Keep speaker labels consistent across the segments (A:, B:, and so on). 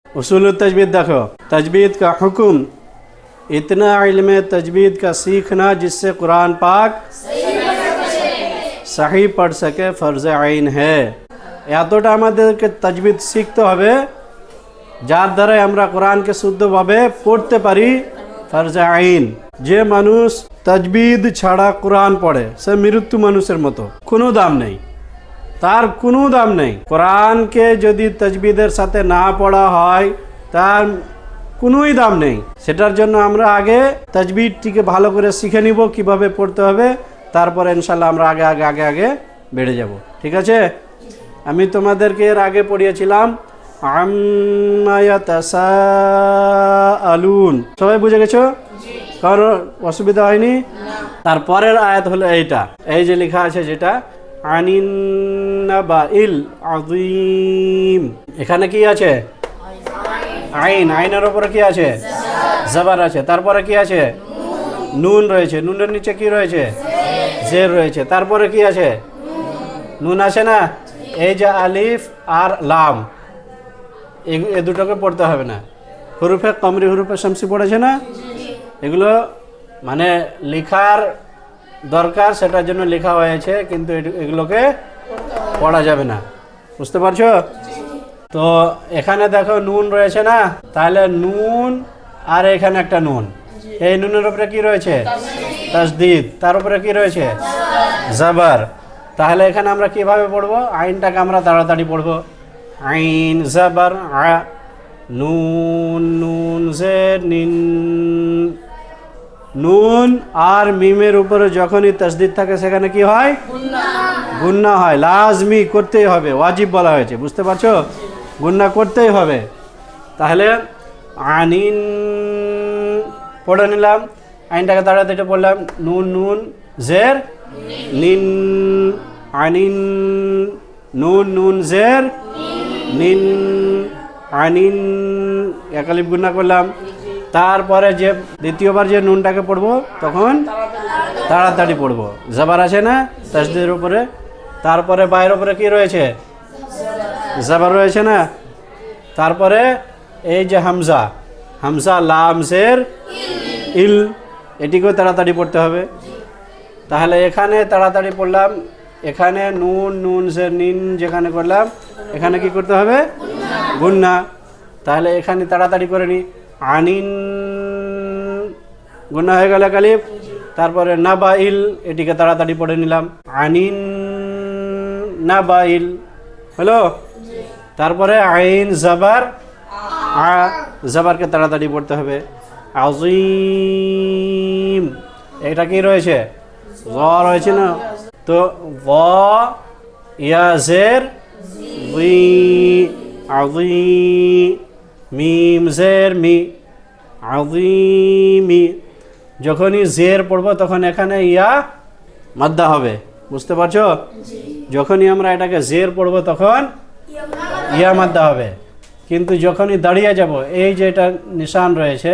A: उसूल तजवीद देखो, तजवीद का हुक्म इतना इल्म तजवीद का सीखना जिससे कुरान पाक सही पढ़ सके फ़र्ज़ आइन है। এতটা আমাদেরকে তাজবিদ শিখতে হবে যার দ্বারা আমরা কোরআনকে শুদ্ধভাবে পড়তে পারি ফরজে আইন। যে মানুষ তাজবিদ ছাড়া কোরআন পড়ে সে মৃত্যু মানুষের মতো, কোনো দাম নেই, তার কোনো দাম নেই। কোরআনকে যদি তাজবিদের সাথে না পড়া হয় তার কোনোই দাম নেই। সেটার জন্য আমরা আগে তাজবিদটিকে ভালো করে শিখে নিব কিভাবে পড়তে হবে, তারপরে ইনশাল্লাহ আমরা আগে আগে আগে আগে বেড়ে যাব। ঠিক আছে? আমি তোমাদেরকে এর আগে পড়িয়েছিলাম আম্মা ইয়াতাসাআলুন, সবাই বুঝে গেছো? কারণ অসুবিধা হয়নি? তারপরের আয়াত হলো এইটা, এই যে লেখা আছে যেটা আনিন নাবাইল আযীম। এখানে কি আছে? আইন, আইনের উপরে কি আছে? জবর আছে। তারপরে কি আছে? নুন রয়েছে, নুনের নিচে কি রয়েছে? জের রয়েছে। তারপরে কি আছে? নুন আছে না? এই যে আলিফ আর লাম, এ দুটোকে পড়তে হবে না। হুরুফে কমরি হুরুফে শামসি পড়েছে না? এগুলো মানে লেখার দরকার, সেটার জন্য লেখা হয়েছে, কিন্তু এগুলোকে পড়া যাবে না। বুঝতে পারছো? তো এখানে দেখো নুন রয়েছে না, তাহলে নুন আর এখানে একটা নুন, এই নুনের উপরে কি রয়েছে? তাসদীদ। তার উপরে কি রয়েছে? জবর। তাহলে এখানে আমরা কিভাবে পড়বো? আইনটাকে আমরা তাড়াতাড়ি পড়বো। আইন জবর আ, নুন নুন জের নিন। নুন আর মিমের উপরে যখনই তাসদীদ থাকে সেখানে কি হয়? গুন্না হয়। লাজমি করতেই হবে, ওয়াজিব বলা হয়েছে। বুঝতে পারছো? গুন্না করতেই হবে। তাহলে আনিন পড়ে নিলাম, আইনটাকে তাড়াতাড়ি পড়লাম। নুন নুন জের নিন, আনিন। নুন নুন জের নিন, আনিন। একালিফ গুন্না করলাম। তারপরে যে দ্বিতীয়বার যে নুনটাকে পড়বো তখন তাড়াতাড়ি পড়বো। জবর আছে না তাসদীদের উপরে? তারপরে বাইরের উপরে কি রয়েছে? জবর রয়েছে না? তারপরে এই যে হামজা, হামজা লাম জের ইল, এটিকেও তাড়াতাড়ি পড়তে হবে। তাহলে এখানে তাড়াতাড়ি পড়লাম, এখানে নুন নুন জের নিন যেখানে করলাম এখানে কি করতে হবে? গুন্না। তাহলে এখানে তাড়াতাড়ি করে নি, আনিন, গুন্না হয়ে গেল কালিফ। তারপরে নাবাইল, এটিকে তাড়াতাড়ি পড়ে নিলাম, আনিন নাবাইল হলো। তারপরে আইন জবর আ, জবরকে তাড়াতাড়ি পড়তে হবে। আযীম, এটা কি রয়েছে? জ রয়েছে না? তো য ইয়া জের জি, আযীম। মিম জের মি, আযীমি। যখনই জের পড়বো তখন এখানে ইয়া মাদ্দা হবে। বুঝতে পারছো? যখনই আমরা এটাকে জের পড়বো তখন ইয়া মাদ্দা হবে, কিন্তু যখনই দাঁড়িয়ে যাব, এই যে এটা নিশান রয়েছে,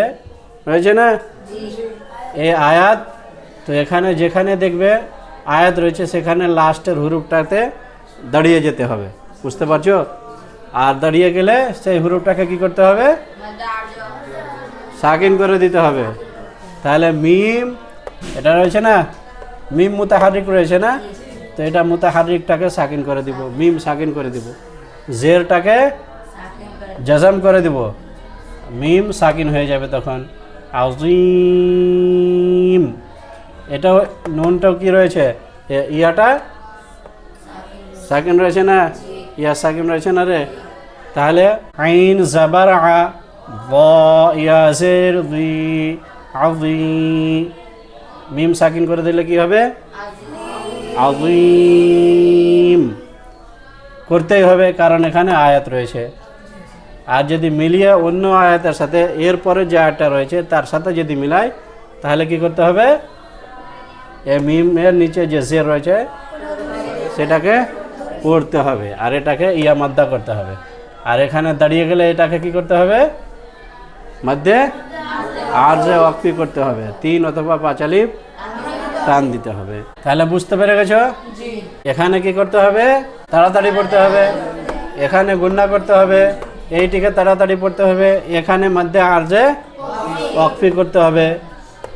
A: রয়েছে না এই আয়াত, তো এখানে যেখানে দেখবে আয়াত রয়েছে সেখানে লাস্টের হুরুফটাতে দাঁড়িয়ে যেতে হবে। বুঝতে পারছো? আর দাঁড়িয়ে গেলে সেই হুরুফটাকে কি করতে হবে? সাকিন করে দিতে হবে। তাহলে মিম, এটা রয়েছে না, মিম মুতাহারিক রয়েছে না, তো এটা মুতাহারিকটাকে সাকিন করে দিব, মিম সাকিন করে দিব। জেরটাকে জাজম করে দিব, মিম সাকিন হয়ে যাবে তখন। আযীম, এটা নুনটাও কি রয়েছে? ইয়াটা সাকিন রয়েছে না? ইয়া সাকিন রয়েছে না রে? তাহলে আইন জবর আ, য ইয়া জের জি, আযীম। মিম সাকিন করে দিলে কি হবে? আযীম। করতেই হবে, কারণ এখানে আয়াত রয়েছে। আর যদি মিলিয়ে অন্য আয়াতের সাথে এরপরে যে আয়াতটা রয়েছে তার সাথে যদি মিলাই, তাহলে কি করতে হবে? এই মিম এর নিচে যে জের রয়েছে সেটাকে পড়তে হবে, আর এটাকে ইয়া মাদ্দা করতে হবে। আর এখানে দাঁড়িয়ে গেলে এটাকে কি করতে হবে? মধ্যে আর যে ওয়াকফি করতে হবে, 3 অথবা 5 আলিফ টান দিতে হবে। তাহলে বুঝতে পেরে গেছো? এখানে কি করতে হবে? তাড়াতাড়ি পড়তে হবে, এখানে গুন্না করতে হবে, এইটিকে তাড়াতাড়ি পড়তে হবে। এখানে মধ্যে আরজে ওয়াকফি করতে হবে।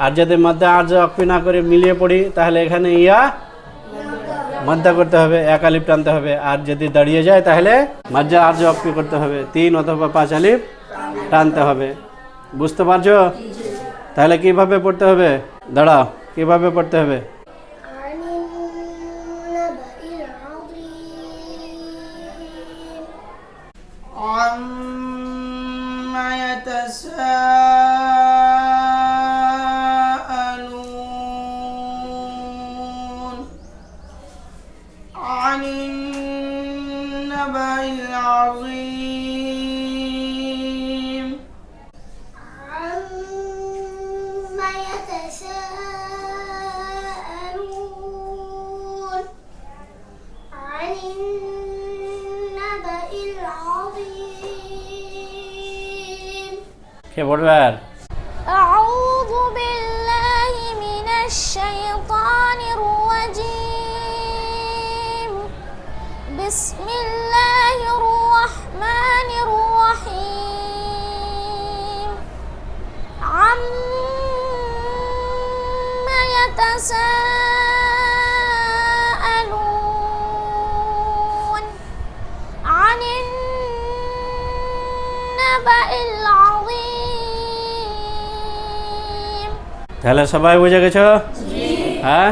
A: আর যদি মধ্যে আরজে ওয়াকফি না করে মিলিয়ে পড়ি তাহলে এখানে ইয়া মধ্যা করতে হবে, এক আলিফ টানতে হবে। আর যদি দাঁড়িয়ে যায় তাহলে মধ্যে আরজে ওয়াকফি করতে হবে, 3 অথবা 5 আলিফ টানতে হবে। বুঝতে পারছো? তাহলে কিভাবে পড়তে হবে? দাঁড়াও, কিভাবে পড়তে হবে?
B: عما يتساءلون عن النبأ العظيم
C: عما يتساءلون عن النبأ العظيم
A: কে পড়বে? আর
C: أعوذ بالله من الشيطان الرجيم بسم الله الرحمن الرحيم عما يتساءلون عن النبأ العظيم
A: তাহলে সবাই বুঝে গেছো? হ্যাঁ।